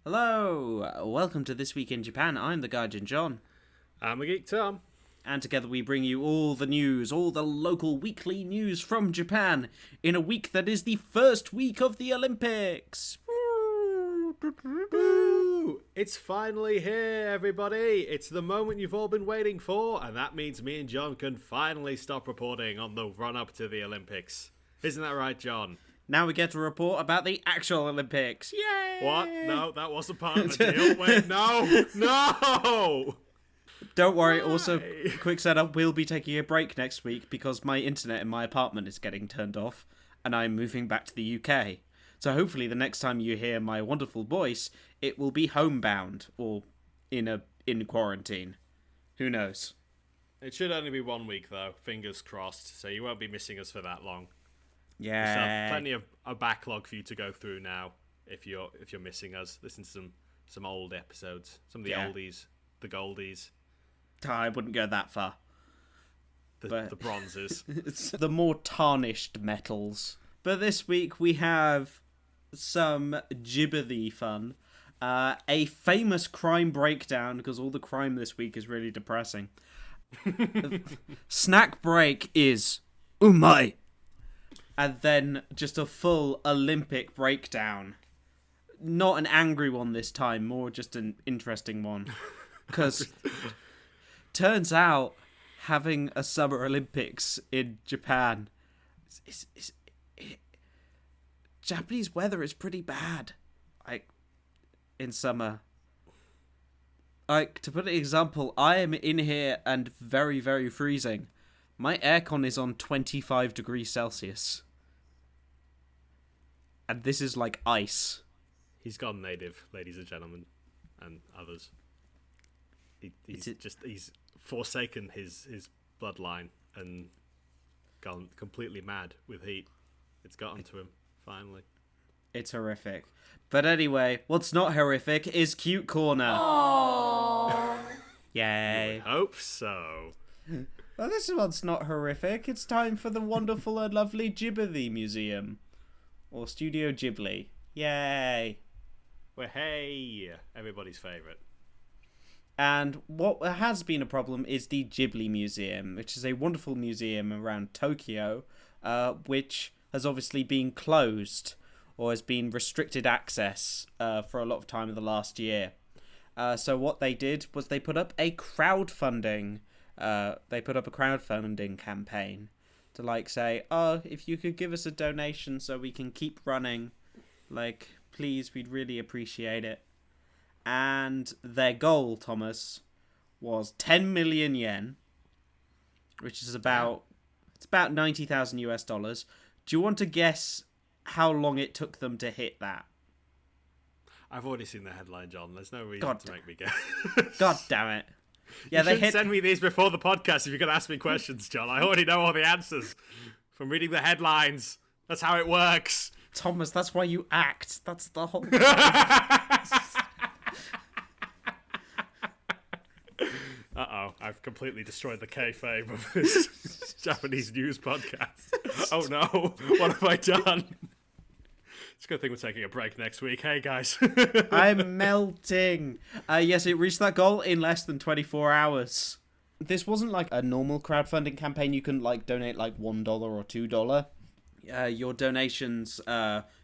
Hello, welcome to This Week in Japan. I'm the Gaijin John. I'm the Geek Tom. And together we bring you all the news, all the local weekly news from Japan, in a week that is the first week of the Olympics. Woo! It's finally here, everybody. It's the moment you've all been waiting for, and that means me and John can finally stop reporting on the run-up to the Olympics. Isn't that right, John? Now we get to report about the actual Olympics. Yay! What? No, that wasn't part of the deal. Wait, no! Don't worry, Why? also, quick setup, we'll be taking a break next week because my internet in my apartment is getting turned off, and I'm moving back to the UK. So hopefully the next time you hear my wonderful voice, it will be homebound, or in quarantine. Who knows? It should only be 1 week, though. Fingers crossed. So you won't be missing us for that long. Yeah. So plenty of a backlog for you to go through now. If you're missing us, listen to some old episodes, some of the oldies, the goldies. I wouldn't go that far. The bronzes. It's the more tarnished metals. But this week we have some Ghibli fun. A famous crime breakdown, because all the crime this week is really depressing. Snack break is umai. And then just a full Olympic breakdown. Not an angry one this time, more just an interesting one. Because turns out having a Summer Olympics in Japan Japanese weather is pretty bad. Like, in summer. Like, to put an example, I am in here and very, very freezing. My aircon is on 25 degrees Celsius. And this is like ice. He's gone native, ladies and gentlemen, and others. He's forsaken his bloodline and gone completely mad with heat. It's gotten to him, finally. It's horrific. But anyway, what's not horrific is Cute Corner. Aww. Yay. You would hope so. Well, this one's not horrific. It's time for the wonderful and lovely Ghibli Museum. Or Studio Ghibli. Yay. Well, hey, everybody's favourite. And what has been a problem is the Ghibli Museum, which is a wonderful museum around Tokyo, which has obviously been closed or has been restricted access for a lot of time in the last year. So what they did was they put up a crowdfunding campaign to say, oh, if you could give us a donation so we can keep running, please, we'd really appreciate it. And their goal, Thomas, was 10 million yen, which is about 90,000 US dollars. Do you want to guess how long it took them to hit that? I've already seen the headline, John. There's no reason to make me guess. God damn it. Yeah, you should send me these before the podcast if you're going to ask me questions, John. I already know all the answers from reading the headlines. That's how it works. Thomas, that's why you act. That's the whole... Uh-oh, I've completely destroyed the kayfabe of this Japanese news podcast. Oh no, what have I done? It's a good thing we're taking a break next week. Hey, guys. I'm melting. Yes, it reached that goal in less than 24 hours. This wasn't like a normal crowdfunding campaign. You couldn't donate $1 or $2. Your donations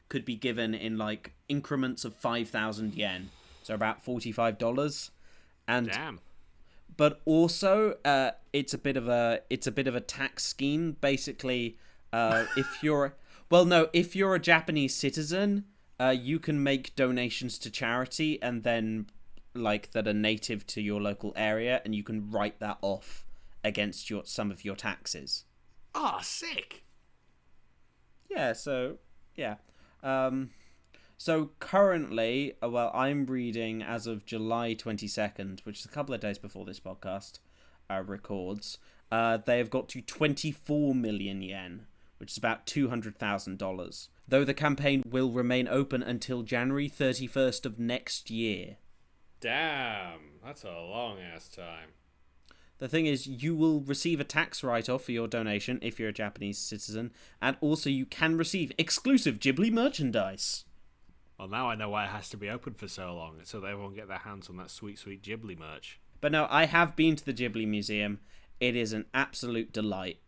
could be given in increments of 5,000 yen. So about $45. And damn. But also, it's a bit of a tax scheme. Basically, if you're a Japanese citizen, you can make donations to charity and then that are native to your local area, and you can write that off against some of your taxes. Oh, sick. Yeah. So yeah. So currently, I'm reading as of July 22nd, which is a couple of days before this podcast records. They have got to 24 million yen, which is about $200,000. Though the campaign will remain open until January 31st of next year. Damn, that's a long-ass time. The thing is, you will receive a tax write-off for your donation if you're a Japanese citizen, and also you can receive exclusive Ghibli merchandise. Well, now I know why it has to be open for so long, so that everyone get their hands on that sweet, sweet Ghibli merch. But no, I have been to the Ghibli Museum. It is an absolute delight.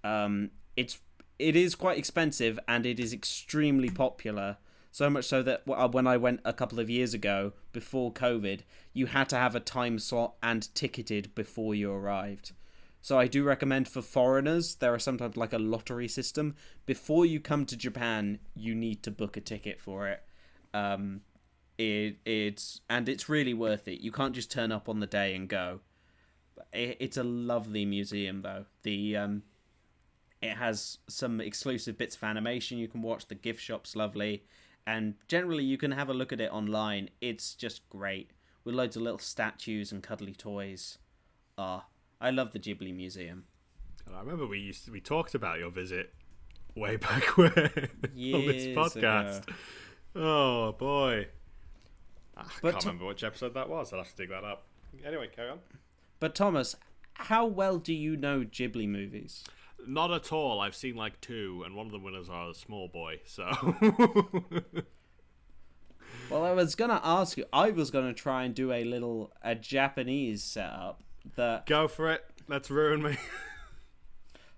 It is quite expensive and it is extremely popular. So much so that when I went a couple of years ago, before COVID, you had to have a time slot and ticketed before you arrived. So I do recommend for foreigners, there are sometimes like a lottery system. Before you come to Japan, you need to book a ticket for it. It's really worth it. You can't just turn up on the day and go. It's a lovely museum though. It has some exclusive bits of animation you can watch. The gift shop's lovely, and generally you can have a look at it online. It's just great with loads of little statues and cuddly toys. I love the Ghibli Museum. I remember we talked about your visit way back when on this podcast. Ago. Oh boy. I can't remember which episode that was. I'll have to dig that up. Anyway, carry on. But Thomas, how well do you know Ghibli movies? Not at all. I've seen like 2, and one of them was a small boy, so... Well, I was going to ask you, I was going to try and do a Japanese setup. Go for it. Let's ruin me.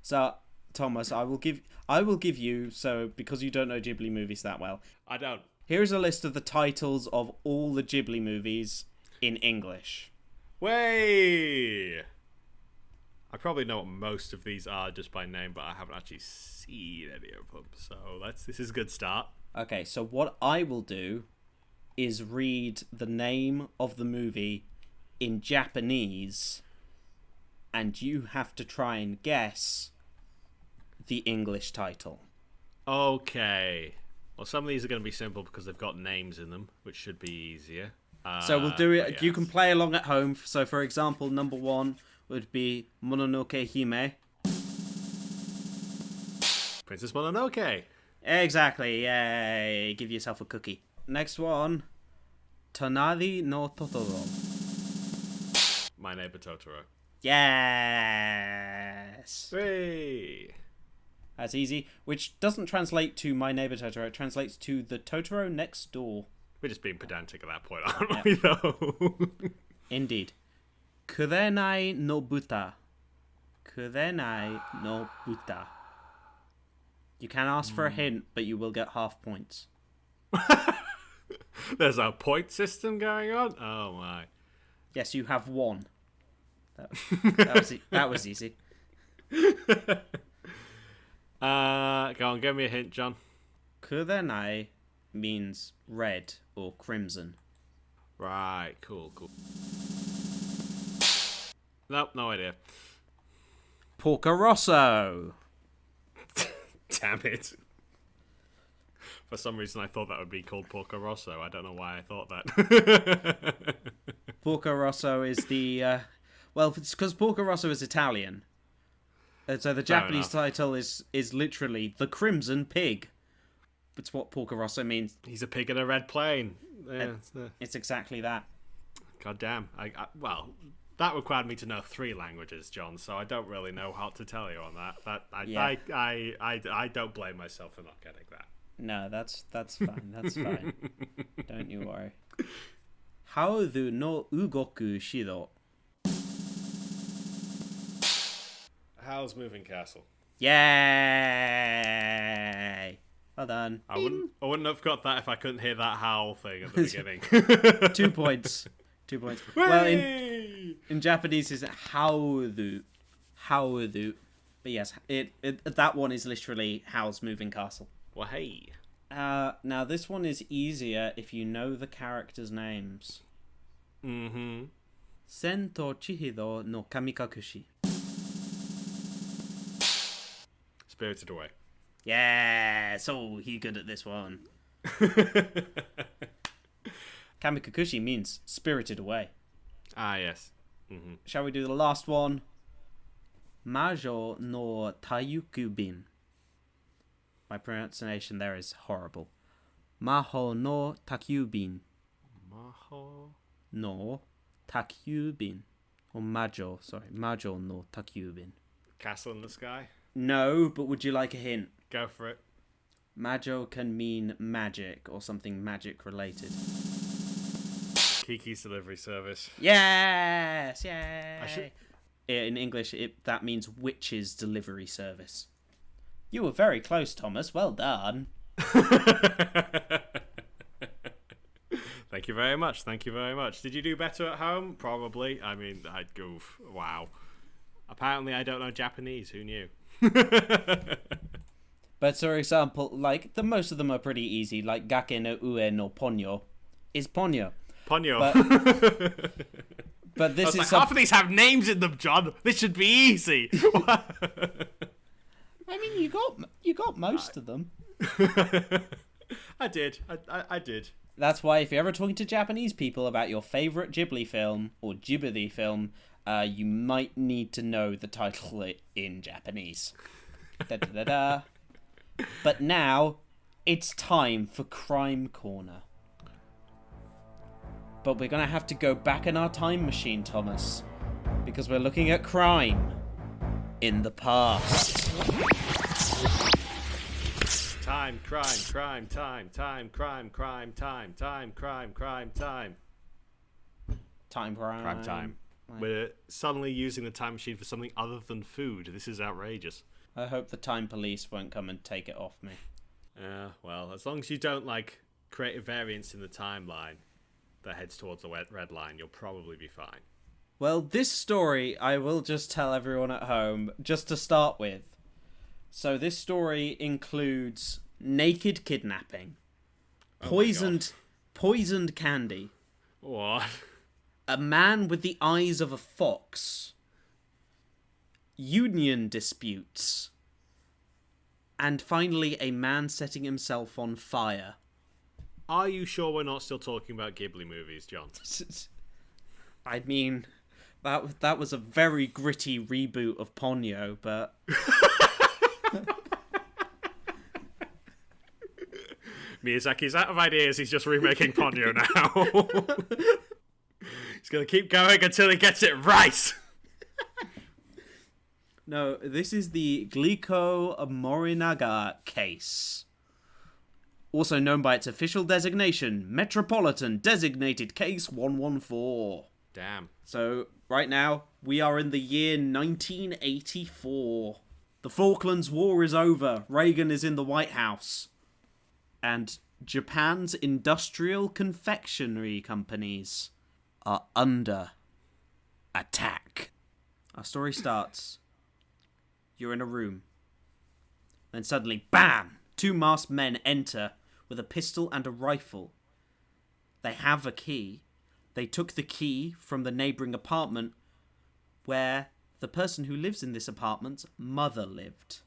So, Thomas, I will give you, so because you don't know Ghibli movies that well. I don't. Here's a list of the titles of all the Ghibli movies in English. Way! I probably know what most of these are just by name, but I haven't actually seen any of them. So this is a good start. Okay, so what I will do is read the name of the movie in Japanese, and you have to try and guess the English title. Okay. Well, some of these are going to be simple because they've got names in them, which should be easier. So we'll do it. Yes. You can play along at home. So, for example, number 1 would be Mononoke Hime. Princess Mononoke. Exactly. Yay. Give yourself a cookie. Next one. Tonari no Totoro. My Neighbor Totoro. Yes. Hey. That's easy. Which doesn't translate to My Neighbor Totoro. It translates to The Totoro Next Door. We're just being pedantic at that point, aren't we, though? Indeed. Kurenai no Buta. Kurenai no Buta. You can ask for a hint, but you will get half points. There's a point system going on? Oh, my. Yes, you have 1. That was easy. Go on, give me a hint, John. Kurenai means red or crimson. Right, cool. Nope, no idea. Porco Rosso. Damn it. For some reason I thought that would be called Porco Rosso. I don't know why I thought that. Porco Rosso is the... well, it's because Porco Rosso is Italian. And so the Japanese title is literally The Crimson Pig. It's what Porco Rosso means. He's a pig in a red plane. Yeah, it's exactly that. God damn. Well, that required me to know 3 languages, John, so I don't really know how to tell you on that. I don't blame myself for not getting that. No, that's fine. That's fine. Don't you worry. Haoru no Ugoku Shiro. Howl's Moving Castle. Yay! Well done. I wouldn't have got that if I couldn't hear that howl thing at the beginning. 2 points. 2 points. Whee! Well, in Japanese it's haoru. Haoru. But yes, that one is literally Howl's Moving Castle. Well, hey. Now this one is easier if you know the characters' names. Mm-hmm. Sen to Chihiro no Kamikakushi. Spirited Away. Yeah, so you're good at this one. Kamikakushi means spirited away. Ah, yes. Mm-hmm. Shall we do the last one? Majo no Tayukubin. My pronunciation there is horrible. Maho no Takyubin. Maho no Takyubin. Or Majo, sorry. Majo no Takyubin. Castle in the Sky? No, but would you like a hint? Go for it. Majo can mean magic or something magic related. Kiki's delivery service. Yes! Yay! In English, that means witch's delivery service. You were very close, Thomas. Well done. Thank you very much. Thank you very much. Did you do better at home? Probably. I mean, I'd goof. Wow. Apparently, I don't know Japanese. Who knew? But for example, like, most of them are pretty easy. Like, gake no ue no ponyo is ponyo. Ponyo. But this is like, half of these have names in them, John. This should be easy. I mean, you got most of them. I did. I did. That's why if you're ever talking to Japanese people about your favourite Ghibli film or Ghibli film, you might need to know the title in Japanese. Da-da-da-da. But now, it's time for Crime Corner. But we're going to have to go back in our time machine, Thomas, because we're looking at crime in the past. Time, crime, crime, time, crime, crime, time. Time, crime. Crime time. We're suddenly using the time machine for something other than food. This is outrageous. I hope the time police won't come and take it off me. Well, as long as you don't, create a variance in the timeline that heads towards the red line, you'll probably be fine. Well, this story, I will just tell everyone at home, just to start with. So this story includes naked kidnapping, poisoned candy, what? A man with the eyes of a fox, union disputes, and finally a man setting himself on fire. Are you sure we're not still talking about Ghibli movies, John? I mean, that was a very gritty reboot of Ponyo, but... Miyazaki's out of ideas, he's just remaking Ponyo now. He's going to keep going until he gets it right. No, this is the Glico-Morinaga Case. Also known by its official designation, Metropolitan Designated Case 114. Damn. So, right now, we are in the year 1984. The Falklands War is over. Reagan is in the White House. And Japan's industrial confectionery companies are under attack. Our story starts. You're in a room. Then suddenly, BAM! 2 masked men enter with a pistol and a rifle. They have a key. They took the key from the neighbouring apartment where the person who lives in this apartment's mother lived.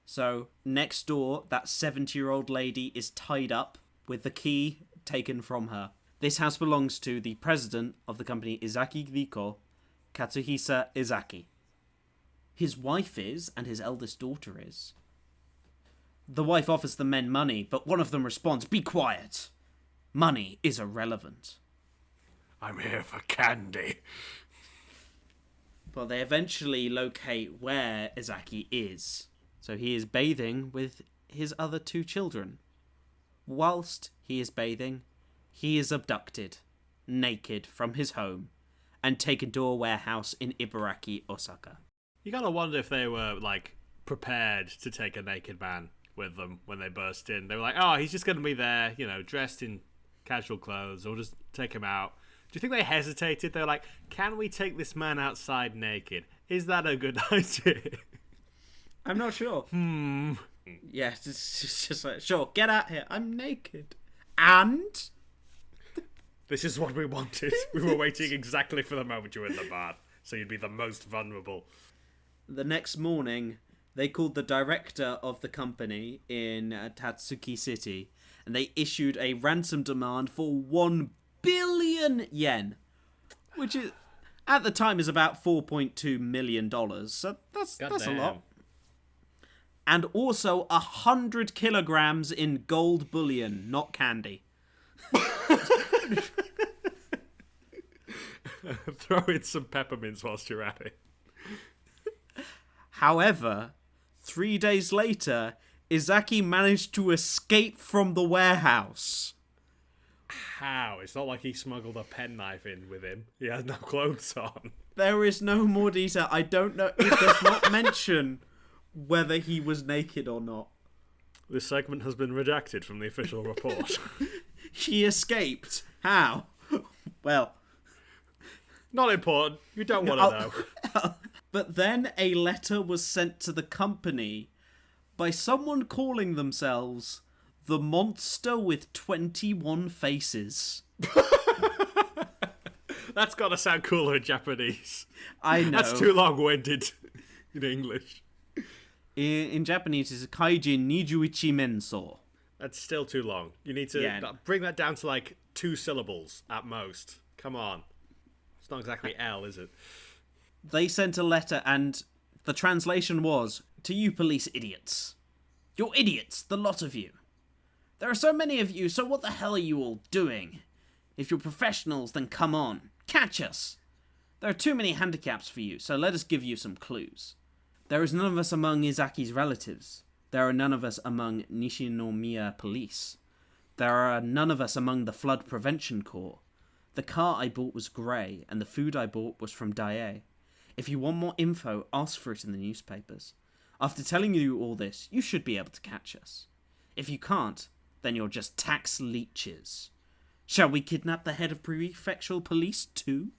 So, next door, that 70-year-old lady is tied up with the key taken from her. This house belongs to the president of the company Izaki Glico, Katsuhisa Izaki. His wife is, and his eldest daughter is. The wife offers the men money, but one of them responds, "Be quiet. Money is irrelevant." I'm here for candy. Well, they eventually locate where Izaki is. So he is bathing with his other 2 children. Whilst he is bathing, he is abducted, naked from his home, and taken to a warehouse in Ibaraki, Osaka. You gotta wonder if they were, prepared to take a naked man with them when they burst in. They were like, oh, he's just gonna be there, dressed in casual clothes, or just take him out. Do you think they hesitated? They were like, can we take this man outside naked? Is that a good idea? I'm not sure. Yeah, it's just like, sure, get out here. I'm naked. And? This is what we wanted. We were waiting exactly for the moment you were in the bath, so you'd be the most vulnerable. The next morning, they called the director of the company in Tatsuki City, and they issued a ransom demand for 1 billion yen, which is, at the time, is about $4.2 million. So that's a lot. And also 100 kilograms in gold bullion, not candy. Throw in some peppermints whilst you're at it. However, 3 days later, Izaki managed to escape from the warehouse. How? It's not like he smuggled a penknife in with him. He has no clothes on. There is no more detail. I don't know. It does not mention whether he was naked or not. This segment has been redacted from the official report. He escaped. How? Well, not important. You don't want to know. But then a letter was sent to the company by someone calling themselves the Monster with 21 Faces. That's got to sound cooler in Japanese. I know. That's too long-winded in English. In Japanese, it's Gaijin Nijuichi Menso. That's still too long. You need to bring that down to like 2 syllables at most. Come on. It's not exactly L, is it? They sent a letter and the translation was, "To you police idiots. You're idiots, the lot of you. There are so many of you, so what the hell are you all doing? If you're professionals, then come on. Catch us. There are too many handicaps for you, so let us give you some clues. There is none of us among Izaki's relatives. There are none of us among Nishinomiya police. There are none of us among the Flood Prevention Corps. The car I bought was grey, and the food I bought was from Dae. If you want more info, ask for it in the newspapers. After telling you all this, you should be able to catch us. If you can't, then you're just tax leeches. Shall we kidnap the head of prefectural police too?"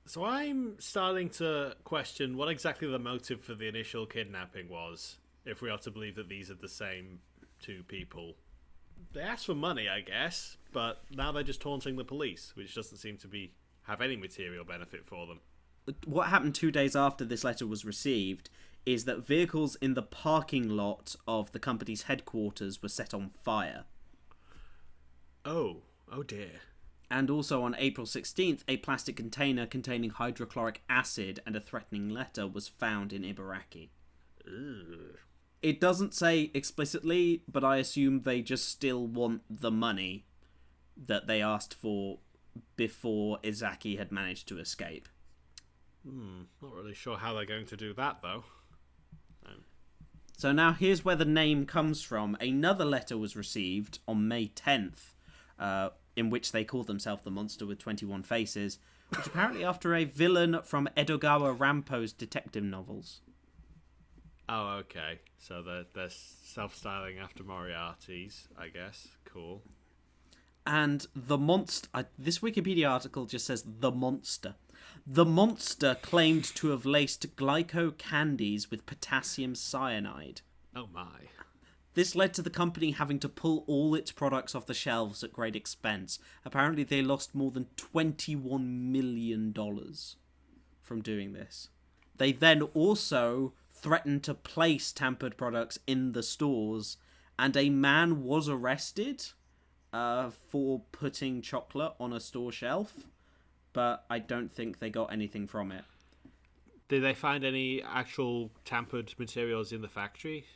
So I'm starting to question what exactly the motive for the initial kidnapping was, if we are to believe that these are the same 2 people. They asked for money, I guess, but now they're just taunting the police, which doesn't seem to have any material benefit for them. What happened 2 days after this letter was received is that vehicles in the parking lot of the company's headquarters were set on fire. Oh dear. And also on April 16th, a plastic container containing hydrochloric acid and a threatening letter was found in Ibaraki. Ugh. It doesn't say explicitly, but I assume they just still want the money that they asked for before Izaki had managed to escape. Not really sure how they're going to do that, though. So now here's where the name comes from. Another letter was received on May 10th, in which they called themselves the Monster with 21 Faces, which apparently after a villain from Edogawa Rampo's detective novels. Oh, okay. So they're self-styling after Moriarty's, I guess. Cool. And the monster... this Wikipedia article just says the monster. The monster claimed to have laced Glico candies with potassium cyanide. Oh my. This led to the company having to pull all its products off the shelves at great expense. Apparently they lost more than $21 million from doing this. They then also threatened to place tampered products in the stores, and a man was arrested for putting chocolate on a store shelf, but I don't think they got anything from it. Did they find any actual tampered materials in the factory?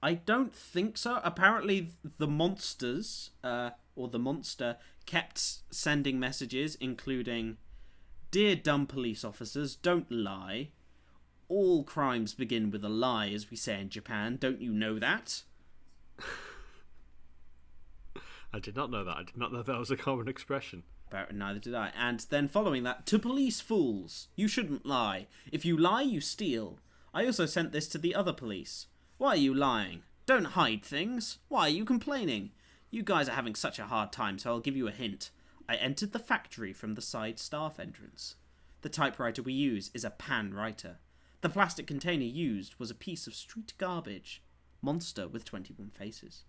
I don't think so. Apparently the monsters, or the monster, kept sending messages including, "Dear dumb police officers, don't lie. All crimes begin with a lie, as we say in Japan. Don't you know that?" I did not know that. I did not know that was a common expression. Neither did I. And then following that, "To police fools, you shouldn't lie. If you lie, you steal. I also sent this to the other police. Why are you lying? Don't hide things. Why are you complaining? You guys are having such a hard time, so I'll give you a hint. I entered the factory from the side staff entrance. The typewriter we use is a pan writer. The plastic container used was a piece of street garbage. Monster with 21 faces."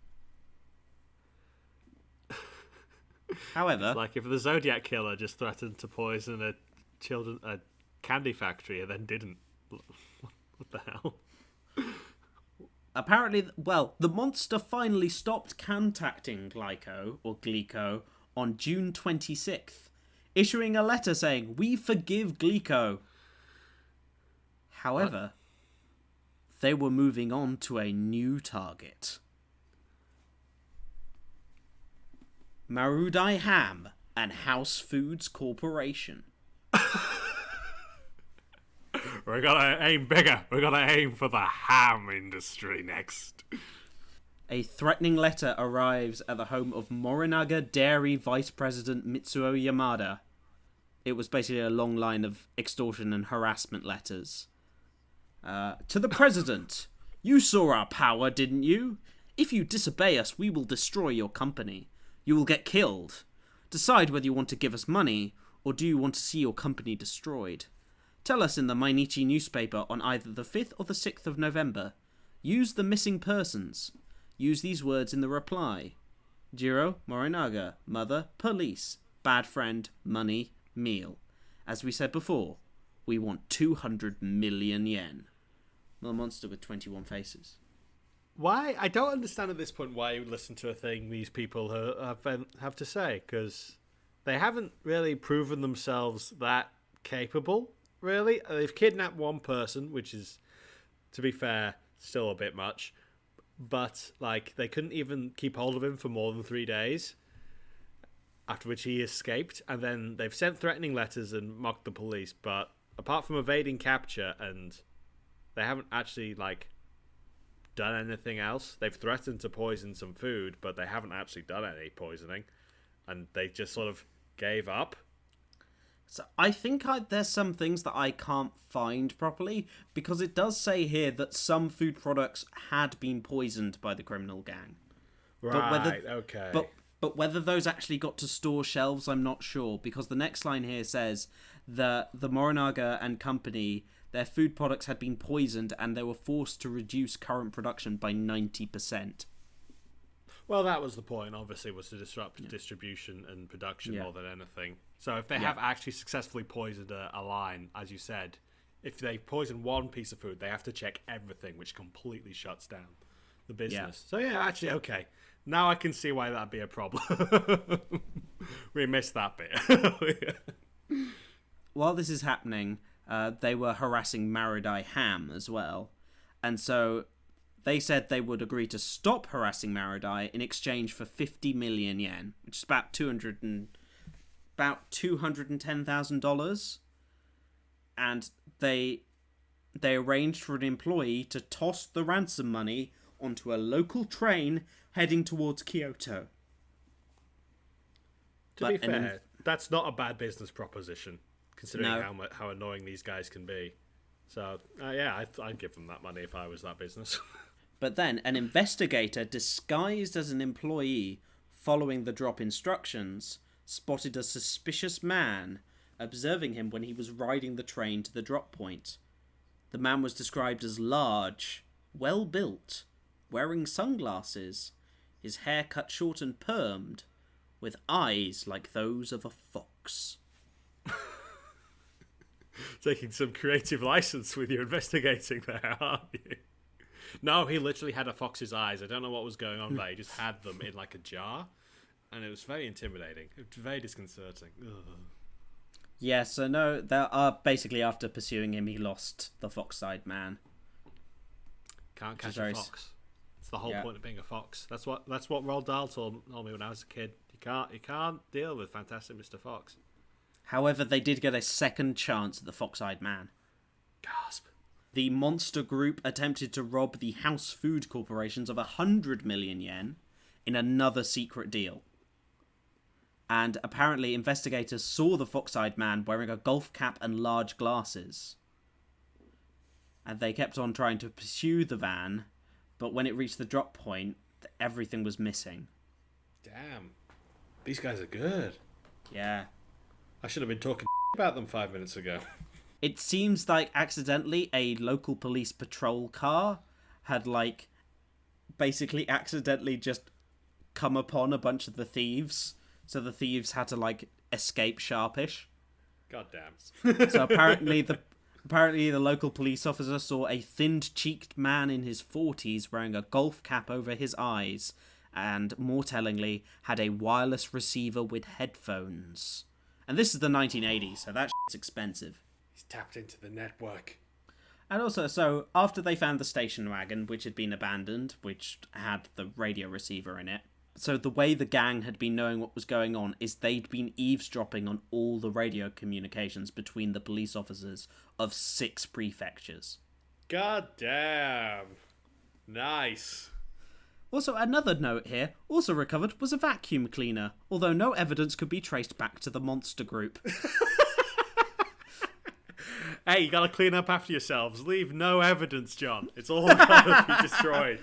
However, It's like if the Zodiac Killer just threatened to poison a candy factory and then didn't. What the hell? apparently, well, the monster finally stopped contacting Glico on June 26th, issuing a letter saying, "We forgive Glico." However, they were moving on to a new target. Marudai Ham and House Foods Corporation. We're gonna aim bigger. We're gonna aim for the ham industry next. A threatening letter arrives at the home of Morinaga Dairy Vice President Mitsuo Yamada. It was basically a long line of extortion and harassment letters. To the President, you saw our power, didn't you? If you disobey us, we will destroy your company. You will get killed. Decide whether you want to give us money, or do you want to see your company destroyed? Tell us in the Mainichi newspaper on either the 5th or the 6th of November. Use the missing persons. Use these words in the reply. Jiro, Morinaga, mother, police, bad friend, money, meal. As we said before, we want 200 million yen. The monster with 21 faces. Why? I don't understand at this point why you listen to a thing these people have to say, because they haven't really proven themselves that capable, really. They've kidnapped one person, which is, to be fair, still a bit much. But, like, they couldn't even keep hold of him for more than 3 days, after which he escaped. And then they've sent threatening letters and mocked the police. But apart from evading capture, and they haven't actually, like, done anything else. They've threatened to poison some food, but they haven't actually done any poisoning. And they just sort of gave up. So I think there's some things that I can't find properly, because it does say here that some food products had been poisoned by the criminal gang. Right, okay. But whether those actually got to store shelves, I'm not sure, because the next line here says that the Morinaga and company, their food products had been poisoned and they were forced to reduce current production by 90%. Well, that was the point, obviously, was to disrupt distribution and production more than anything. So if they have actually successfully poisoned a line, as you said, if they poison one piece of food, they have to check everything, which completely shuts down the business. So yeah, actually, okay. Now I can see why that'd be a problem. We missed that bit. While this is happening, they were harassing Maridai Ham as well. And so they said they would agree to stop harassing Maridai in exchange for 50 million yen, which is about $210,000. And they arranged for an employee to toss the ransom money onto a local train heading towards Kyoto. To be fair, that's not a bad business proposition, considering how annoying these guys can be. So, yeah, I'd give them that money if I was that business. But then, an investigator disguised as an employee following the drop instructions spotted a suspicious man, observing him when he was riding the train to the drop point. The man was described as large, well-built, wearing sunglasses, his hair cut short and permed, with eyes like those of a fox. Taking some creative license with your investigating there, aren't you? No, he literally had a fox's eyes. I don't know what was going on there. He just had them in like a jar, and it was very intimidating. It was very disconcerting. Ugh. Yeah, so no, there are basically after pursuing him, he lost the fox-eyed man. Can't catch a fox. It's the whole point of being a fox. That's what Roald Dahl told me when I was a kid. You can't deal with Fantastic Mr. Fox. However, they did get a second chance at the fox-eyed man. Gasp. The monster group attempted to rob the House Food Corporations of 100 million yen in another secret deal. And apparently investigators saw the fox-eyed man wearing a golf cap and large glasses. And they kept on trying to pursue the van, but when it reached the drop point, everything was missing. Damn. These guys are good. Yeah. I should have been talking about them 5 minutes ago. It seems like accidentally a local police patrol car had basically accidentally just come upon a bunch of the thieves. So the thieves had to escape sharpish. God damn. So apparently the local police officer saw a thin-cheeked man in his 40s wearing a golf cap over his eyes and, more tellingly, had a wireless receiver with headphones. And this is the 1980s, so that shit's expensive. He's tapped into the network. And also, so after they found the station wagon, which had been abandoned, which had the radio receiver in it, So the way the gang had been knowing what was going on is they'd been eavesdropping on all the radio communications between the police officers of 6 prefectures. God damn. Nice. Also, another note here, also recovered, was a vacuum cleaner, although no evidence could be traced back to the monster group. Hey, you gotta clean up after yourselves. Leave no evidence, John. It's all gotta be destroyed.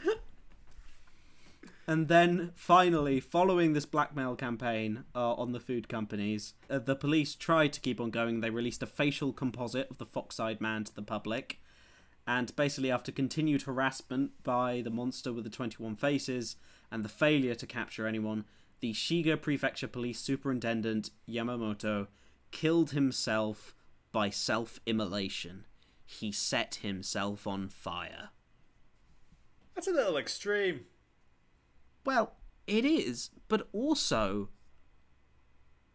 And then, finally, following this blackmail campaign on the food companies, the police tried to keep on going. They released a facial composite of the fox-eyed man to the public. And basically, after continued harassment by the monster with the 21 faces and the failure to capture anyone, the Shiga Prefecture Police Superintendent Yamamoto killed himself by self-immolation. He set himself on fire. That's a little extreme. Well, it is, but also,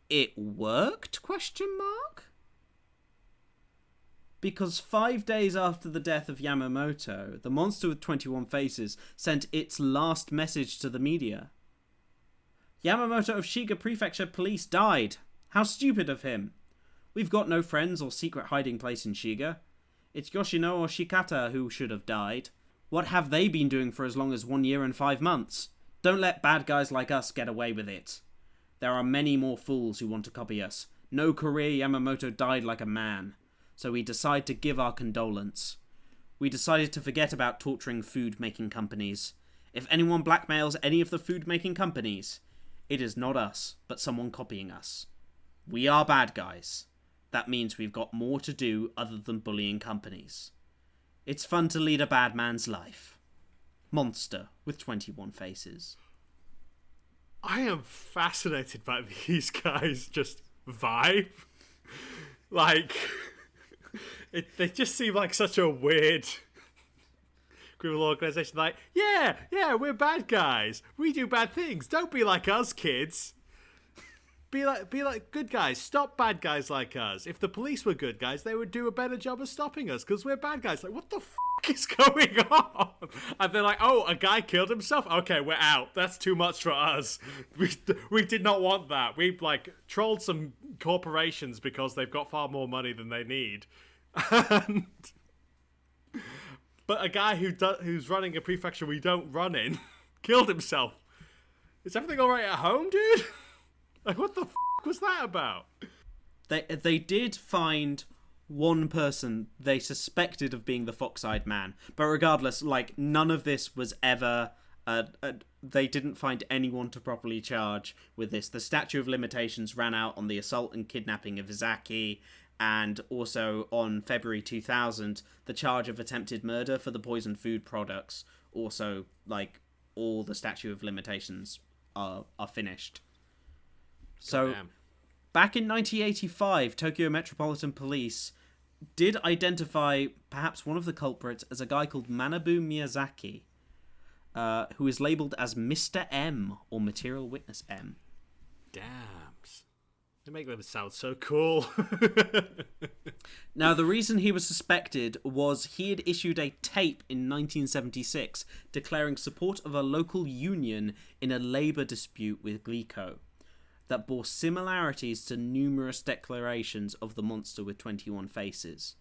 it worked, question mark? Because 5 days after the death of Yamamoto, the monster with 21 faces sent its last message to the media. Yamamoto of Shiga Prefecture Police died. How stupid of him. We've got no friends or secret hiding place in Shiga. It's Yoshino or Shikata who should have died. What have they been doing for as long as 1 year and 5 months? Don't let bad guys like us get away with it. There are many more fools who want to copy us. No career Yamamoto died like a man. So we decide to give our condolence. We decided to forget about torturing food-making companies. If anyone blackmails any of the food-making companies, it is not us, but someone copying us. We are bad guys. That means we've got more to do other than bullying companies. It's fun to lead a bad man's life. Monster with 21 faces. I am fascinated by these guys' just vibe. Like, they just seem like such a weird criminal organisation. Like, yeah, we're bad guys. We do bad things. Don't be like us, kids. Be like good guys. Stop bad guys like us. If the police were good guys, they would do a better job of stopping us because we're bad guys. Like, what the fuck is going on? And they're like, oh, a guy killed himself? Okay, we're out. That's too much for us. We did not want that. We, trolled some corporations because they've got far more money than they need. But a guy who's running a prefecture we don't run in killed himself. Is everything all right at home, dude? Like, what the f*** was that about? They did find one person they suspected of being the fox-eyed man. But regardless, none of this was ever... they didn't find anyone to properly charge with this. The statute of limitations ran out on the assault and kidnapping of Izaki, and also on February 2000, the charge of attempted murder for the poisoned food products. Also, all the statute of limitations are finished. So, back in 1985, Tokyo Metropolitan Police did identify perhaps one of the culprits as a guy called Manabu Miyazaki, who is labelled as Mr. M, or Material Witness M. Damn. They make them sound so cool. Now, the reason he was suspected was he had issued a tape in 1976 declaring support of a local union in a labour dispute with Glico that bore similarities to numerous declarations of the monster with 21 faces.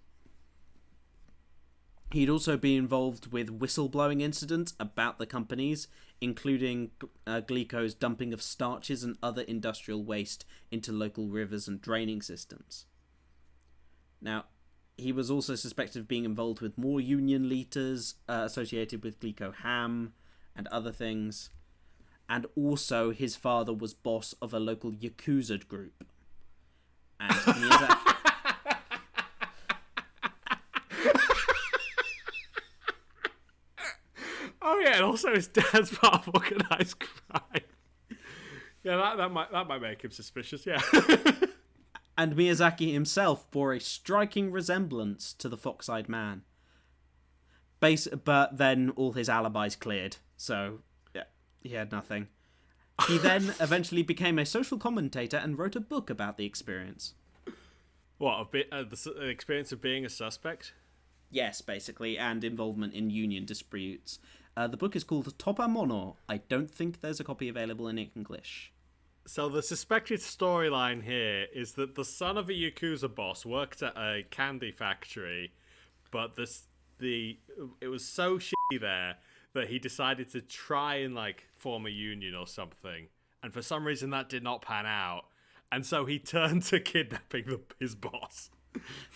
He'd also been involved with whistleblowing incidents about the companies, including Glico's dumping of starches and other industrial waste into local rivers and draining systems. Now, he was also suspected of being involved with more union leaders associated with Glico Ham and other things. And also, his father was boss of a local Yakuza group. And oh yeah, and also his dad's part of organised crime. Yeah, that might make him suspicious. Yeah. And Miyazaki himself bore a striking resemblance to the fox-eyed man. But then all his alibis cleared, so yeah, he had nothing. He then eventually became a social commentator and wrote a book about the experience. What, the experience of being a suspect? Yes, basically, and involvement in union disputes. The book is called Topamono. I don't think there's a copy available in English. So the suspected storyline here is that the son of a Yakuza boss worked at a candy factory, but it was so shitty there that he decided to try and form a union or something, and for some reason that did not pan out, and so he turned to kidnapping his boss.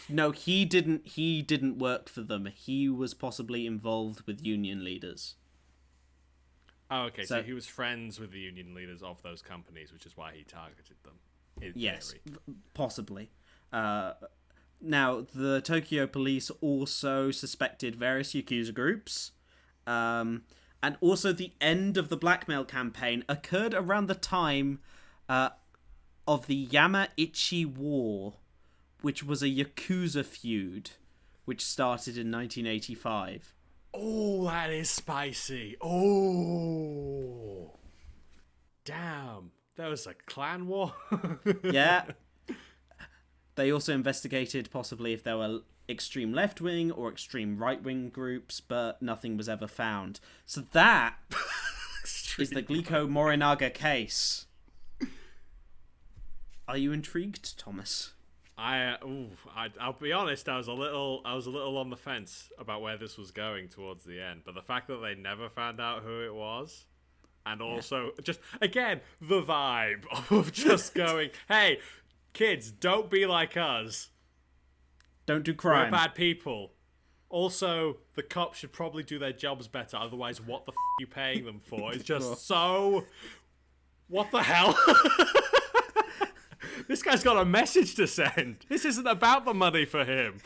No, he didn't work for them. He was possibly involved with union leaders. Oh, okay, so he was friends with the union leaders of those companies, which is why he targeted them, in yes, theory. Possibly. Now, the Tokyo police also suspected various Yakuza groups, and also the end of the blackmail campaign occurred around the time of the Yamaichi War, which was a Yakuza feud, which started in 1985. Oh, that is spicy. Oh. Damn. That was a clan war. Yeah. They also investigated possibly if there were extreme left-wing or extreme right-wing groups, but nothing was ever found. So that is the Glico-Morinaga case. Are you intrigued, Thomas? I'll be honest. I was a little on the fence about where this was going towards the end, but the fact that they never found out who it was, and also just again the vibe of just going, "Hey, kids, don't be like us. Don't do crime. We're bad people. Also, the cops should probably do their jobs better. Otherwise, what the f*** are you paying them for? It's just so. What the hell?" This guy's got a message to send. This isn't about the money for him.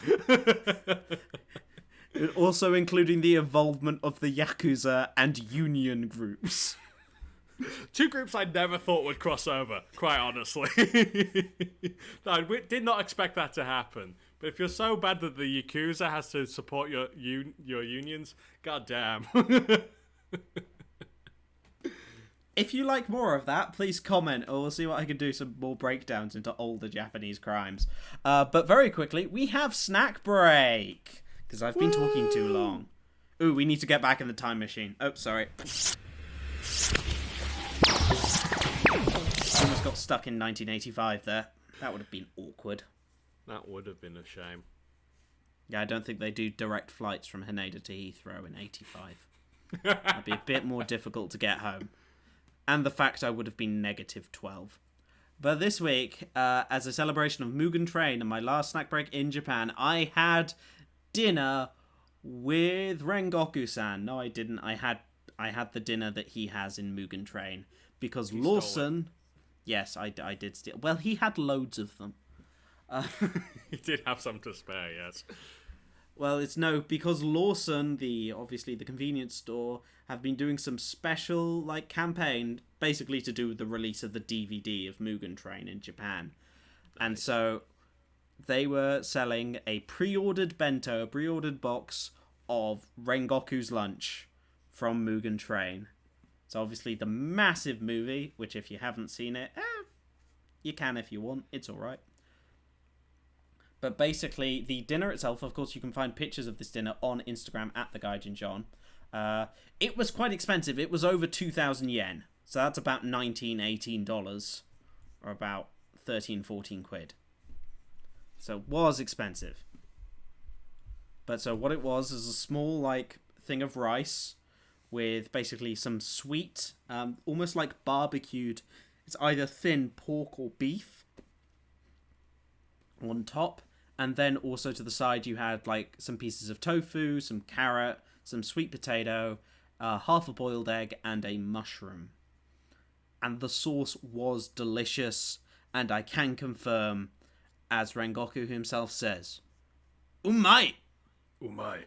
Also including the involvement of the Yakuza and union groups. Two groups I never thought would cross over, quite honestly. I did not expect that to happen. But if you're so bad that the Yakuza has to support your unions, goddamn. If you like more of that, please comment, or we'll see what I can do some more breakdowns into older Japanese crimes. But very quickly, we have snack break, because I've been talking too long. Ooh, we need to get back in the time machine. Oh, sorry. Almost got stuck in 1985 there. That would have been awkward. That would have been a shame. Yeah, I don't think they do direct flights from Haneda to Heathrow in 85. That'd be a bit more difficult to get home. And the fact I would have been -12. But this week, as a celebration of Mugen Train and my last snack break in Japan, I had dinner with Rengoku-san. No, I didn't. I had the dinner that he has in Mugen Train. Because Lawson... Yes, I did steal. Well, he had loads of them. He did have some to spare, yes. Well, because Lawson, obviously the convenience store, have been doing some special campaign, basically to do with the release of the DVD of Mugen Train in Japan. Nice. And so they were selling a pre-ordered bento, a pre-ordered box of Rengoku's lunch from Mugen Train. So obviously the massive movie, which if you haven't seen it, you can if you want, it's alright. But basically, the dinner itself, of course, you can find pictures of this dinner on Instagram at the Gaijin-Channel. It was quite expensive. It was over 2,000 yen. So that's about $18, or about 13-14 quid. So it was expensive. But so what it was is a small, thing of rice with basically some sweet, almost like barbecued, it's either thin pork or beef on top. And then also to the side you had some pieces of tofu, some carrot, some sweet potato, half a boiled egg, and a mushroom. And the sauce was delicious, and I can confirm, as Rengoku himself says, "Umai! Umai.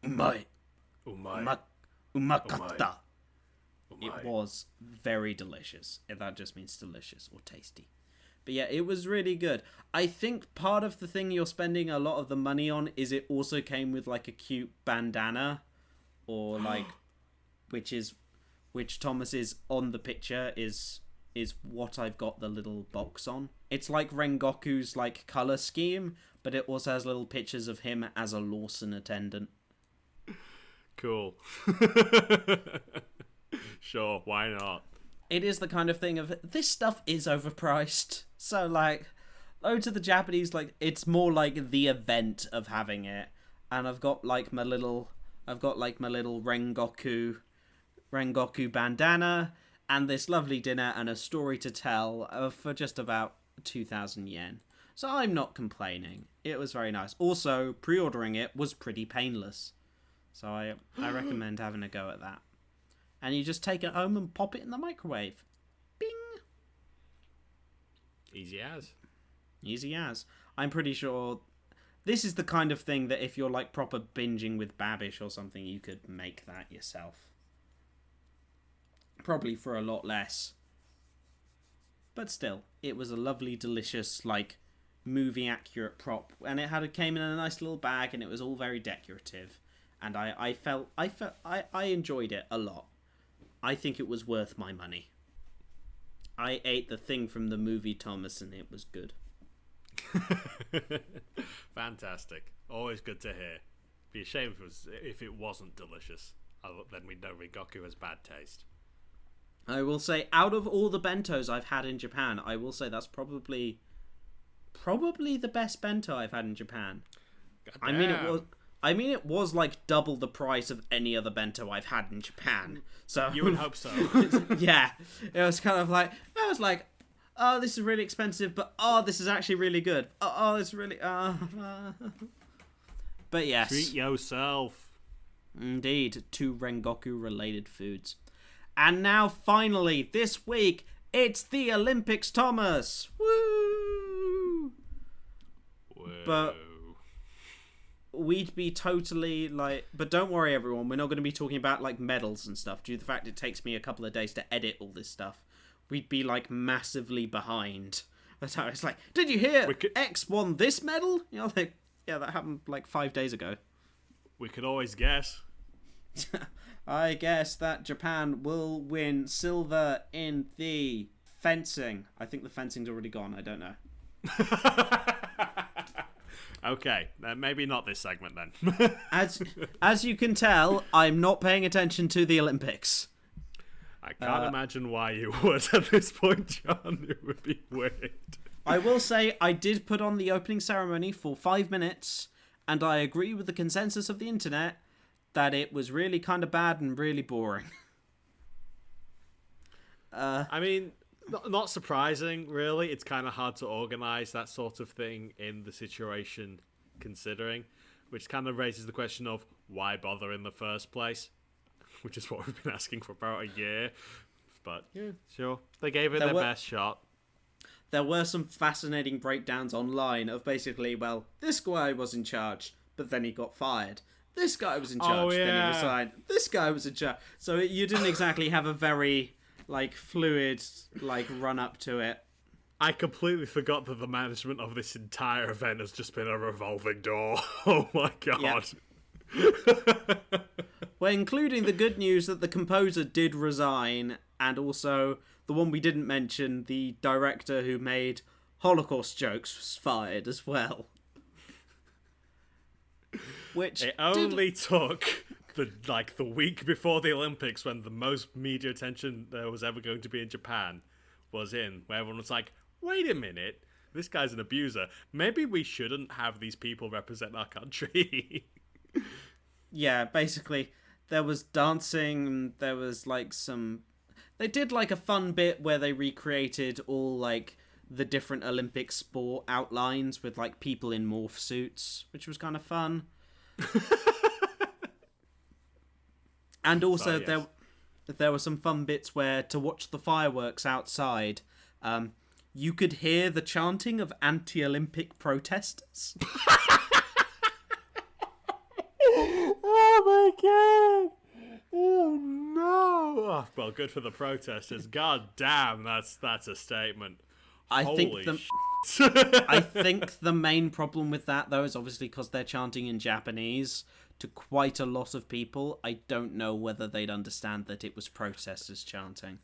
Umai. Umai. Umakata." Umai. It was very delicious. That just means delicious or tasty. But yeah, it was really good. I think part of the thing you're spending a lot of the money on is it also came with a cute bandana, or which Thomas is on the picture is what I've got the little box on. It's like Rengoku's color scheme, but it also has little pictures of him as a Lawson attendant. Cool. Sure, why not? It is the kind of thing of, this stuff is overpriced. So, like, to the Japanese, like, it's more like the event of having it. And I've got my little Rengoku bandana, and this lovely dinner and a story to tell for just about 2,000 yen. So I'm not complaining. It was very nice. Also, pre-ordering it was pretty painless. So I recommend having a go at that. And you just take it home and pop it in the microwave. Bing! Easy as. Easy as. I'm pretty sure this is the kind of thing that if you're like proper binging with Babish or something, you could make that yourself. Probably for a lot less. But still, it was a lovely, delicious, like, movie accurate prop, and it came in a nice little bag, and it was all very decorative. And I enjoyed it a lot. I think it was worth my money. I ate the thing from the movie, Thomas, and it was good. Fantastic. Always good to hear. Be a shame if it wasn't delicious. Then we'd know Rengoku has bad taste. I will say, out of all the bentos I've had in Japan, I will say that's probably the best bento I've had in Japan. I mean, it was like double the price of any other bento I've had in Japan. So you would hope so. Yeah, it was kind of like, oh, this is really expensive, but oh, this is actually really good. Oh, it's really But yes, treat yourself. Indeed, 2 Rengoku related foods. And now, finally, this week, it's the Olympics, Thomas! Woo! Whoa. But we'd be totally, like... But don't worry, everyone, we're not going to be talking about, like, medals and stuff, due to the fact it takes me a couple of days to edit all this stuff. We'd be, like, massively behind. That's how it's like, did you hear X won this medal? You know, like, yeah, that happened, like, 5 days ago. We could always guess. I guess that Japan will win silver in the fencing. I think the fencing's already gone. I don't know. Okay, maybe not this segment then. As you can tell, I'm not paying attention to the Olympics. I can't imagine why you would at this point, John. It would be weird. I will say I did put on the opening ceremony for 5 minutes, and I agree with the consensus of the internet that it was really kind of bad and really boring. I mean, not surprising, really. It's kind of hard to organise that sort of thing in the situation considering, which kind of raises the question of why bother in the first place, which is what we've been asking for about a year. But yeah, sure. They gave it their best shot. There were some fascinating breakdowns online of basically, well, this guy was in charge, but then he got fired. This guy was in charge, then he resigned. This guy was in charge. So you didn't exactly have a very, like, fluid, like, run up to it. I completely forgot that the management of this entire event has just been a revolving door. Oh my god. Yep. Well, including the good news that the composer did resign, and also the one we didn't mention, the director who made Holocaust jokes was fired as well. Which it only took the week before the Olympics, when the most media attention there was ever going to be in Japan was in, where everyone was like, wait a minute, this guy's an abuser. Maybe we shouldn't have these people represent our country. Yeah, basically, there was dancing, there was like they did like a fun bit where they recreated all like the different Olympic sport outlines with like people in morph suits, which was kind of fun. And also there were some fun bits where, to watch the fireworks outside, you could hear the chanting of anti-Olympic protesters. Oh my god! Oh no! Oh, well, good for the protesters. God damn, that's a statement. I think the main problem with that, though, is obviously because they're chanting in Japanese to quite a lot of people. I don't know whether they'd understand that it was protesters chanting.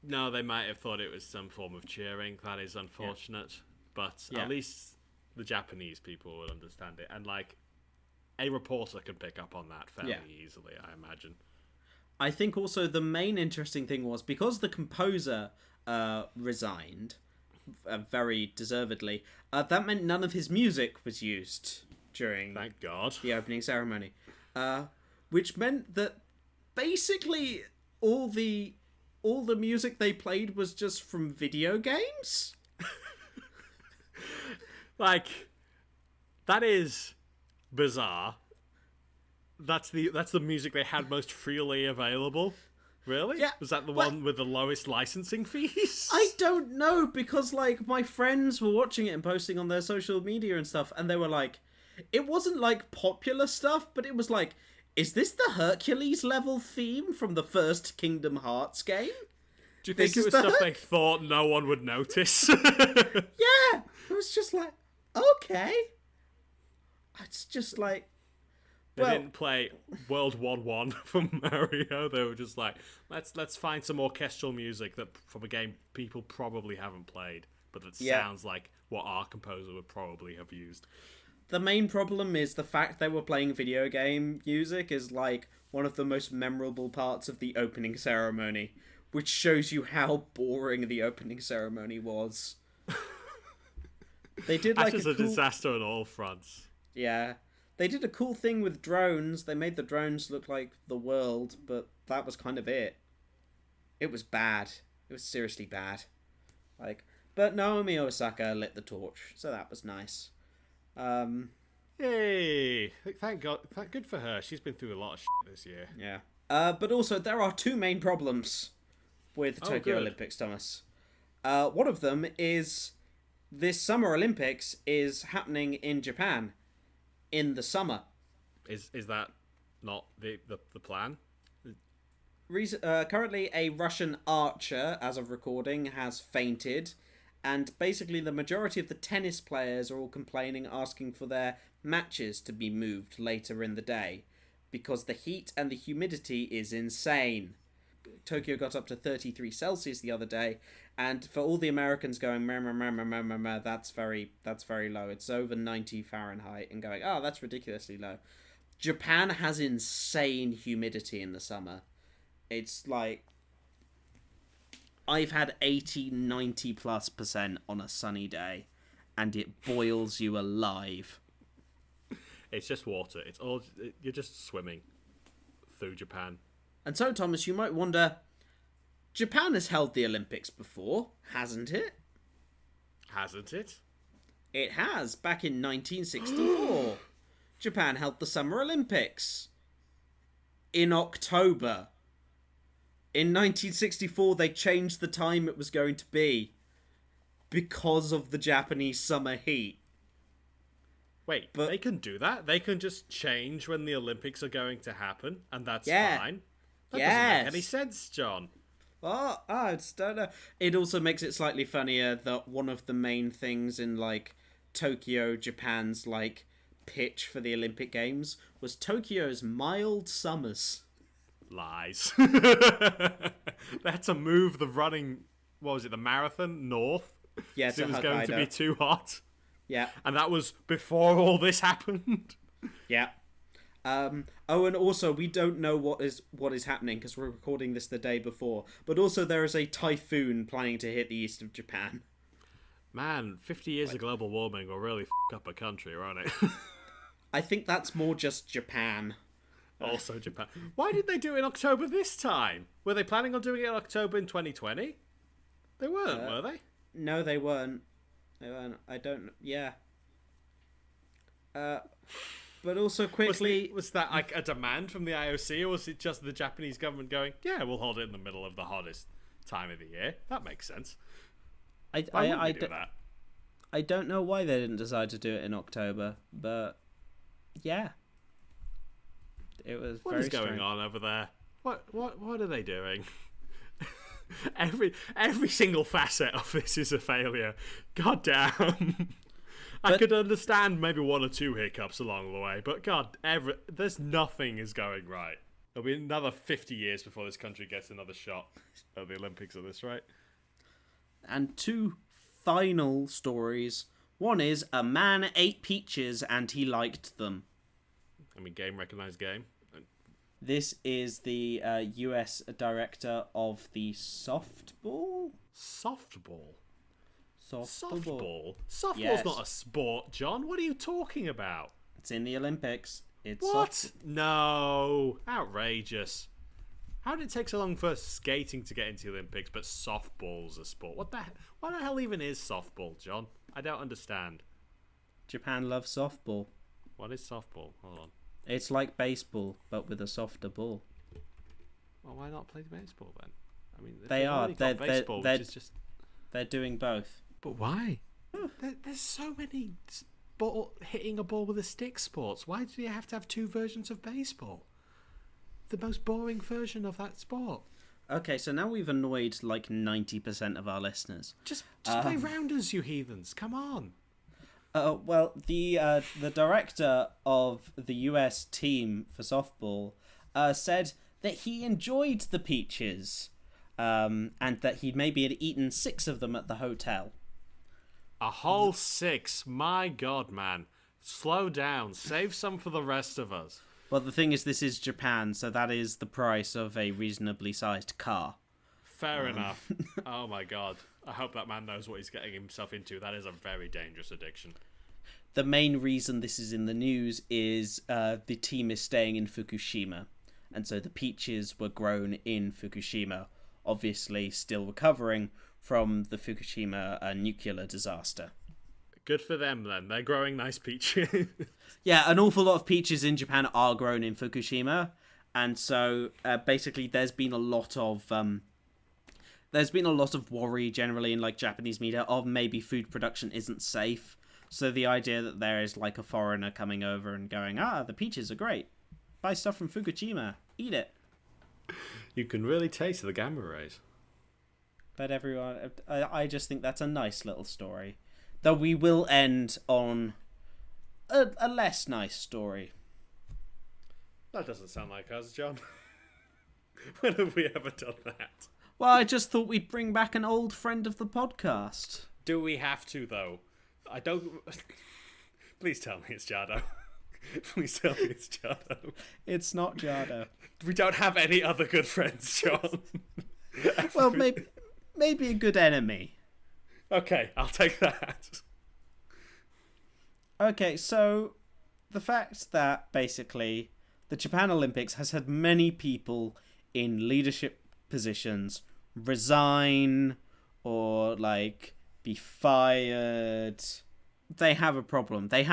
No, they might have thought it was some form of cheering. That is unfortunate. Yeah. But at least the Japanese people will understand it. And, like, a reporter can pick up on that fairly easily, I imagine. I think also the main interesting thing was, because the composer resigned, very deservedly, that meant none of his music was used during Thank God. the opening ceremony. Which meant that basically all the music they played was just from video games. Like, that is bizarre. That's the music they had most freely available. Really? Yeah. Was that the one with the lowest licensing fees? I don't know, because like my friends were watching it and posting on their social media and stuff, and they were like, it wasn't like popular stuff, but it was like, is this the Hercules level theme from the first Kingdom Hearts game? Do you think it was stuff they thought no one would notice? Yeah, it was just like, okay. It's just like, they didn't play World 1-1 from Mario. They were just like, let's find some orchestral music that from a game people probably haven't played, but that sounds like what our composer would probably have used. The main problem is the fact they were playing video game music is like one of the most memorable parts of the opening ceremony, which shows you how boring the opening ceremony was. They did like a disaster on all fronts. Yeah. They did a cool thing with drones. They made the drones look like the world, but that was kind of it. It was bad. It was seriously bad. But Naomi Osaka lit the torch, so that was nice. Yay! Thank God. Good for her. She's been through a lot of shit this year. Yeah. But also, there are two main problems with the Tokyo Olympics, Thomas. One of them is this Summer Olympics is happening in Japan in the summer. Is that not the plan? Currently, a Russian archer, as of recording, has fainted, and basically the majority of the tennis players are all complaining, asking for their matches to be moved later in the day, because the heat and the humidity is insane. Tokyo got up to 33 Celsius the other day, and for all the Americans going, that's very low. It's over 90 Fahrenheit, and going, oh, that's ridiculously low. Japan has insane humidity in the summer. It's like, I've had 80-90+% on a sunny day, and it boils you alive. It's just water. It's all, you're just swimming through Japan. And so, Thomas, you might wonder, Japan has held the Olympics before, hasn't it? Hasn't it? It has. Back in 1964, Japan held the Summer Olympics in October. In 1964, they changed the time it was going to be because of the Japanese summer heat. Wait, but they can do that? They can just change when the Olympics are going to happen, and that's fine? That doesn't make any sense, John. Oh, I just don't know. It also makes it slightly funnier that one of the main things in, like, Tokyo, Japan's, like, pitch for the Olympic Games was Tokyo's mild summers. Lies. They had to move the running, what was it, the marathon north? Yeah, to it was Hokkaido. going to be too hot. Yeah. And that was before all this happened. Yeah. And also we don't know what is happening because we're recording this the day before. But also there is a typhoon planning to hit the east of Japan. Man, 50 years of global warming will really up a country, won't it? I think that's more just Japan. Also Japan. Why did they do it in October this time? Were they planning on doing it in October in 2020? They weren't, were they? No, they weren't. I don't... Yeah. But also quickly... Was that like a demand from the IOC, or was it just the Japanese government going, yeah, we'll hold it in the middle of the hottest time of the year? That makes sense. Why would they do that? I don't know why they didn't decide to do it in October, but yeah. It was What is going on over there? What are they doing? Every single facet of this is a failure. God damn. I could understand maybe one or two hiccups along the way, but there's nothing is going right. There'll be another 50 years before this country gets another shot at the Olympics at this rate. And two final stories. One is a man ate peaches and he liked them. I mean, game recognized game. This is the US director of the softball? Softball? Softball. Softball's Yes. not a sport, John. What are you talking about? It's in the Olympics. It's What? No. Outrageous. How did it take so long for skating to get into the Olympics, but softball's a sport? What the hell even is softball, John? I don't understand. Japan loves softball. What is softball? Hold on. It's like baseball, but with a softer ball. Well, why not play baseball then? I mean, They are. Baseball, which is just... They're doing both. But why? There's so many hitting a ball with a stick sports. Why do you have to have two versions of baseball? The most boring version of that sport. Okay, so now we've annoyed like 90% of our listeners. Just play rounders, you heathens. Come on. Well, the director of the US team for softball said that he enjoyed the peaches, and that he maybe had eaten 6 of them at the hotel. A whole 6? My God, man. Slow down. Save some for the rest of us. Well, the thing is, this is Japan, so that is the price of a reasonably sized car. Fair enough. Oh my God. I hope that man knows what he's getting himself into. That is a very dangerous addiction. The main reason this is in the news is the team is staying in Fukushima, and so the peaches were grown in Fukushima, obviously still recovering from the Fukushima nuclear disaster. Good for them then. They're growing nice peaches. Yeah, an awful lot of peaches in Japan are grown in Fukushima, and so basically there's been a lot of worry generally in like Japanese media of maybe food production isn't safe. So the idea that there is like a foreigner coming over and going, the peaches are great. Buy stuff from Fukushima. Eat it. You can really taste the gamma rays. But everyone, I just think that's a nice little story. Though we will end on a less nice story. That doesn't sound like us, John. When have we ever done that? Well, I just thought we'd bring back an old friend of the podcast. Do we have to, though? I don't... Please tell me it's Jardo. Please tell me it's Jardo. It's not Jardo. We don't have any other good friends, John. Well, maybe a good enemy. Okay, I'll take that. Okay, so the fact that basically the Japan Olympics has had many people in leadership positions resign or like be fired, they have a problem. They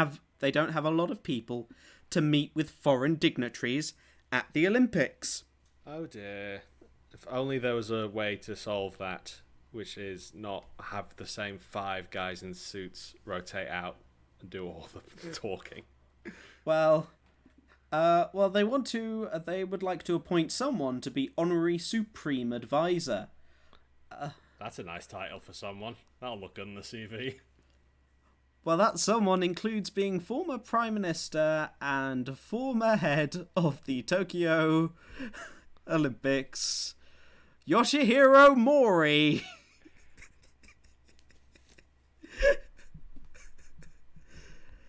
don't have a lot of people to meet with foreign dignitaries at the Olympics. Oh dear. If only there was a way to solve that, which is not have the same 5 guys in suits rotate out and do all the talking. Well, they would like to appoint someone to be honorary supreme advisor. That's a nice title for someone. That'll look good on the CV. Well, that someone includes being former Prime Minister and former head of the Tokyo Olympics, Yoshihiro Mori.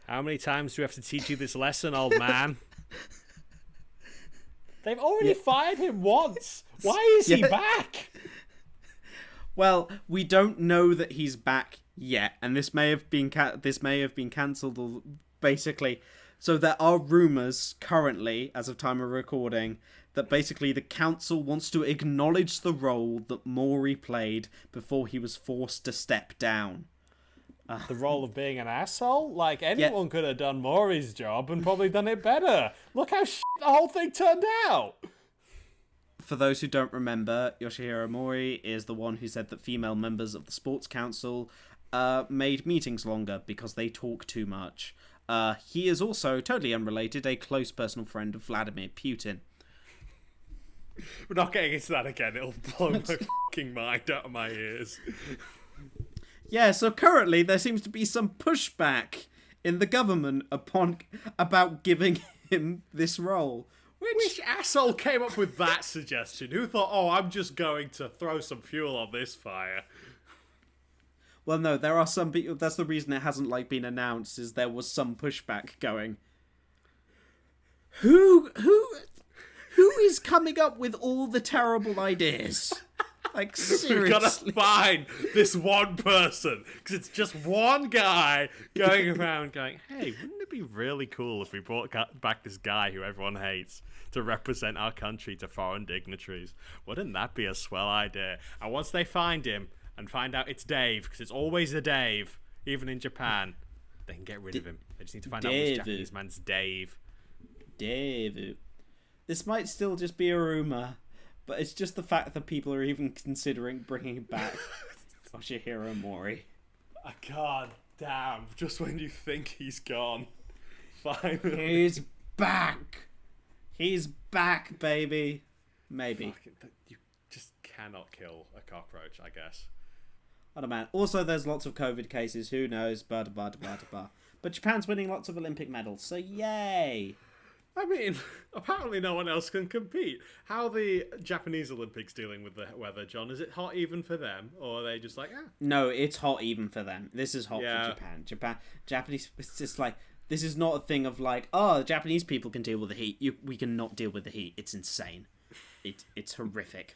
How many times do we have to teach you this lesson, old man? They've already fired him once. Why is he back? Well, we don't know that he's back yet, and this may have been cancelled. Basically, so there are rumours currently, as of time of recording, that basically the council wants to acknowledge the role that Mori played before he was forced to step down. The role of being an asshole? Like, anyone could have done Mori's job and probably done it better. Look how shit the whole thing turned out. For those who don't remember, Yoshihiro Mori is the one who said that female members of the sports council made meetings longer because they talk too much. He is also, totally unrelated, a close personal friend of Vladimir Putin. We're not getting into that again. It'll blow my fucking mind out of my ears. Yeah, so currently there seems to be some pushback in the government about giving him this role. Which asshole came up with that suggestion? Who thought, I'm just going to throw some fuel on this fire? Well, no, there are some people. That's the reason it hasn't been announced. Is there was some pushback going. Who is coming up with all the terrible ideas? Like, seriously. We've got to find this one person, because it's just one guy going around going, hey, wouldn't it be really cool if we brought back this guy who everyone hates to represent our country to foreign dignitaries? Wouldn't that be a swell idea? And once they find him and find out it's Dave, because it's always a Dave, even in Japan, they can get rid of him. They just need to find out which Japanese man's Dave. Dave. This might still just be a rumor, but it's just the fact that people are even considering bringing back Toshihiro Mori. God damn, just when you think he's gone. Finally. He's back. He's back, baby. Maybe. You just cannot kill a cockroach, I guess. I don't know. Also, there's lots of COVID cases. Who knows? But Japan's winning lots of Olympic medals, so yay. I mean, apparently no one else can compete. How are the Japanese Olympics dealing with the weather, John? Is it hot even for them? Or are they just like, No, it's hot even for them. This is hot for Japan. Japanese, it's just like, this is not a thing of like, oh, Japanese people can deal with the heat. We cannot deal with the heat. It's insane. It's horrific.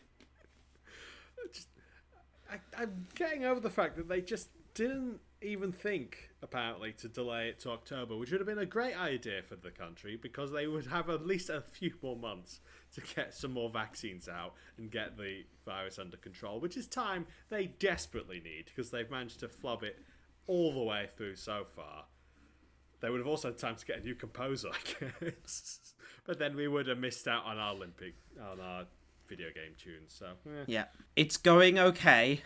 I'm getting over the fact that they just didn't even think, apparently, to delay it to October, which would have been a great idea for the country, because they would have at least a few more months to get some more vaccines out and get the virus under control, which is time they desperately need, because they've managed to flub it all the way through so far. They would have also had time to get a new composer, I guess. But then we would have missed out on our video game tunes, so... Yeah. It's going okay.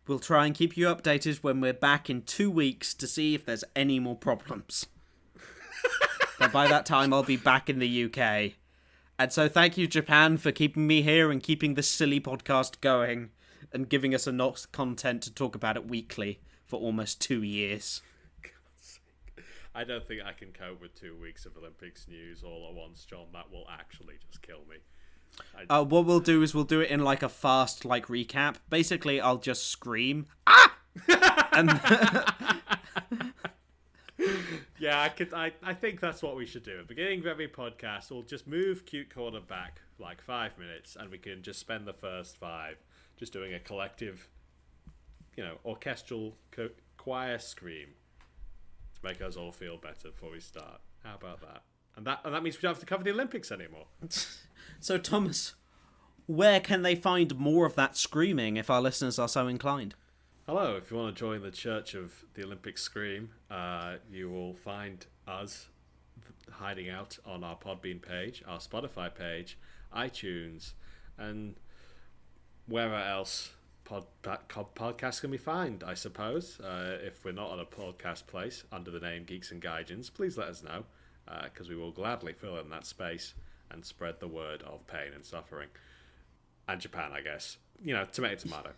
We'll try and keep you updated when we're back in 2 weeks to see if there's any more problems. But by that time, I'll be back in the UK. And so thank you, Japan, for keeping me here and keeping this silly podcast going and giving us enough content to talk about it weekly for almost 2 years. I don't think I can cope with 2 weeks of Olympics news all at once, John. That will actually just kill me. What we'll do is we'll do it in like a fast recap. Basically, I'll just scream, ah! And yeah, I think that's what we should do. At the beginning of every podcast, we'll just move Cute Corner back like 5 minutes, and we can just spend the first 5 just doing a collective, orchestral choir scream to make us all feel better before we start. How about that? And that means we don't have to cover the Olympics anymore. So, Thomas, where can they find more of that screaming if our listeners are so inclined? Hello, if you want to join the Church of the Olympic Scream, you will find us hiding out on our Podbean page, our Spotify page, iTunes, and wherever else podcasts can be found, I suppose. If we're not on a podcast place under the name Geeks and Gaijins, please let us know, because we will gladly fill in that space and spread the word of pain and suffering. And Japan, I guess. Tomato, tomato.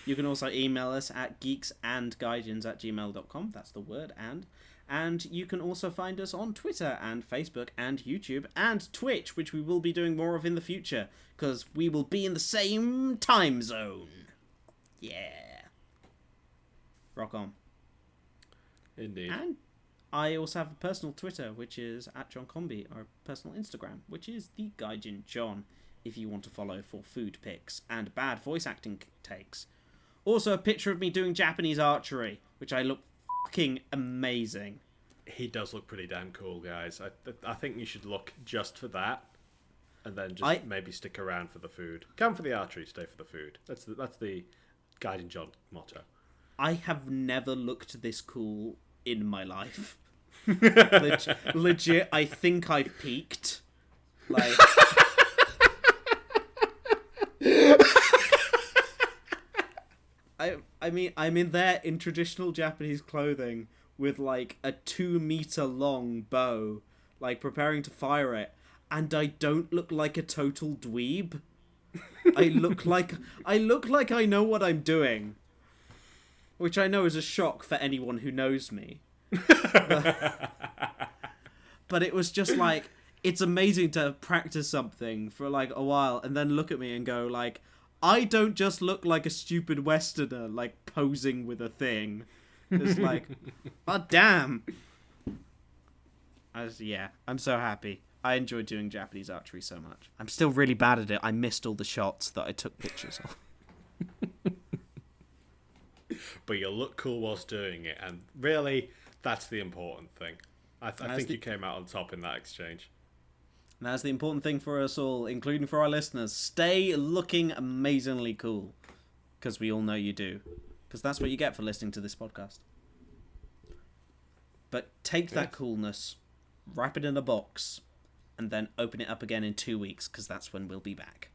You can also email us at geeksandgaijins@gmail.com. That's the word and. And you can also find us on Twitter and Facebook and YouTube and Twitch, which we will be doing more of in the future, because we will be in the same time zone. Yeah. Rock on. Indeed. And I also have a personal Twitter, which is @JohnComby, or a personal Instagram, which is the Gaijin John, if you want to follow for food pics and bad voice acting takes. Also a picture of me doing Japanese archery, which I look fucking amazing. He does look pretty damn cool, guys. I think you should look just for that, and then just maybe stick around for the food. Come for the archery, stay for the food. That's the Gaijin John motto. I have never looked this cool in my life. Legit, I think I've peaked. I mean, I'm in there in traditional Japanese clothing with a 2-meter long bow, preparing to fire it, and I don't look like a total dweeb. I look like I know what I'm doing, which I know is a shock for anyone who knows me. But it was just it's amazing to practice something for a while and then look at me and go I don't just look like a stupid Westerner posing with a thing. It's oh damn. I'm so happy. I enjoyed doing Japanese archery so much. I'm still really bad at it. I missed all the shots that I took pictures of. But you look cool whilst doing it, and really, that's the important thing. I think you came out on top in that exchange. And that's the important thing for us all, including for our listeners. Stay looking amazingly cool. Because we all know you do. Because that's what you get for listening to this podcast. But take that coolness, wrap it in a box, and then open it up again in 2 weeks, because that's when we'll be back.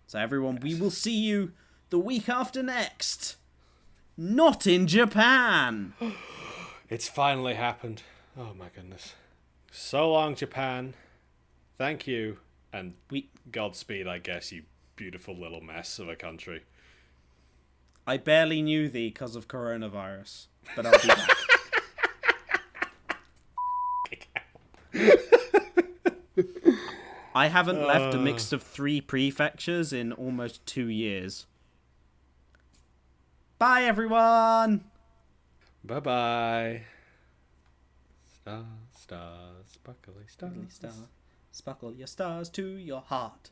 So everyone, we will see you the week after next. Not in Japan! It's finally happened. Oh my goodness. So long, Japan. Thank you. And Godspeed, I guess, you beautiful little mess of a country. I barely knew thee because of coronavirus, but I'll be back. I haven't left a mix of 3 prefectures in almost 2 years. Bye, everyone! Bye-bye. Stars, stars, sparkly stars. Sparkle your stars to your heart.